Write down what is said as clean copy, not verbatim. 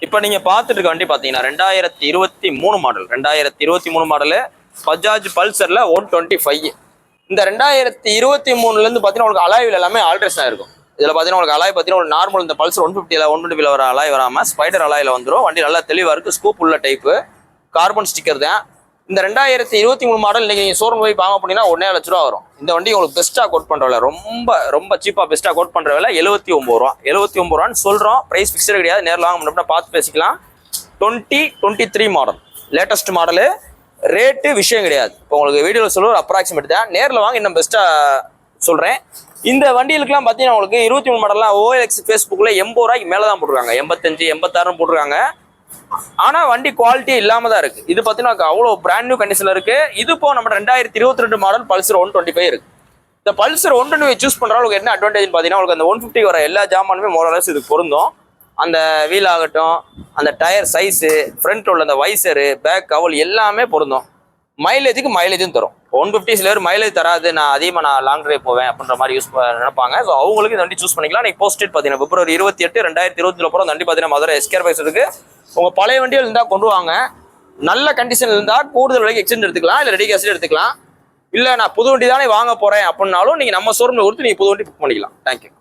இப்போ நீங்கள் பார்த்துட்டு இருக்க வண்டி பார்த்தீங்கன்னா 2023 மாடல். 2023 மாடலு பஜாஜ் பல்சரில் 125. இந்த 2023லேருந்து பார்த்தீங்கன்னா உங்களுக்கு அலாயில் எல்லாமே ஆல்ட்ரேஷன் ஆயிருக்கும். இதில் பார்த்தீங்கன்னா உங்களுக்கு அலாய் பார்த்தீங்கன்னா ஒரு நார்மல் இந்த பல்சர் 125 வர அலாய் வராமல் ஸ்பைடர் அலாயில் வந்துடும். வண்டி நல்லா தெளிவாக இருக்குது. ஸ்கூப் உள்ள டைப்பு கார்பன் ஸ்டிக்கர் தான். இந்த 2023 மாடல் நீங்கள் ஷோரூம் போய் வாங்க போனீங்கன்னா 1.5 லட்ச ரூபா வரும். இந்த வண்டி உங்களுக்கு பெஸ்ட்டாக கோட் பண்ணுற விலை ரொம்ப சீப்பாக பெஸ்ட்டாக கோட் பண்ணுற விலை 79 ரூபா. 79 ரூபான்னு சொல்கிறோம். ப்ரைஸ் ஃபிக்ஸடு கிடையாது. நேரில் வாங்க முடியும்னா பார்த்து பேசிக்கலாம். 2023 மாடல் லேட்டஸ்ட் மாடலு. ரேட்டு விஷயம் கிடையாது. இப்போ உங்களுக்கு வீடியோவில் சொல்லுற அப்ராக்சிமேட் தான். நேரில் வாங்க இன்னும் பெஸ்ட்டாக சொல்கிறேன். இந்த வண்டிகளுக்குலாம் பார்த்தீங்கன்னா உங்களுக்கு 23 மாடல்லாம் OLX ஃபேஸ்புக்கில் 80 ரூபாய்க்கு மேலே தான் போட்டிருக்காங்க. 85 86 போட்டிருக்காங்க. ஆனால் வண்டி குவாலிட்டி இல்லாமல் தான் இருக்குது. இது பார்த்தீங்கன்னா அவ்வளோ பிராண்ட் நியூ கண்டிஷனில் இருக்குது. இது இப்போ நம்ம 2022 மாடல் பல்சர் 125 இருக்குது. இந்த பல்சர் 125 சூஸ் பண்ணுறவங்களுக்கு என்ன அட்வான்டேஜ் பார்த்தீங்கன்னா உங்களுக்கு அந்த 150 வர எல்லா ஜாமானுமே மோரலஸ் இதுக்கு பொருந்தும். அந்த வீல் ஆகட்டும், அந்த டயர் சைஸு, ஃப்ரண்ட் உள்ள அந்த வைசரு, பேக் கவல் எல்லாமே பொருந்தும். மைலேஜும் தரும். 150 சில பேர் மைலேஜ் தராது, நான் லாங் டிரைவ் போவேன் அப்படின்ற மாதிரி நினைப்பாங்க. ஸோ அவங்களுக்கு இந்த வண்டி சூஸ் பண்ணிக்கலாம். நீங்கள் போஸ்ட் டேட் பார்த்தீங்கன்னா February 28, 2020 அப்புறம் அந்த வண்டி பார்த்தீங்கன்னா மதுரை எஸ்கேர் பைஸ் இருக்குது. உங்கள் பழைய வண்டிகள் இருந்தால் கொண்டு வாங்க. நல்ல கண்டிஷன் இருந்தால் கூடுதல் விலைக்கு எக்ஸ்சேஞ்ச் எடுத்துக்கலாம், இல்லை ரெடி கேஷ் எடுத்துக்கலாம். இல்லை நான் புது வண்டி தானே வாங்க போகிறேன் அப்படின்னாலும் நீங்கள் நம்ம ஷோரூமில் கொடுத்து நீங்கள் புது வண்டி புக் பண்ணிக்கலாம். தேங்க்யூ.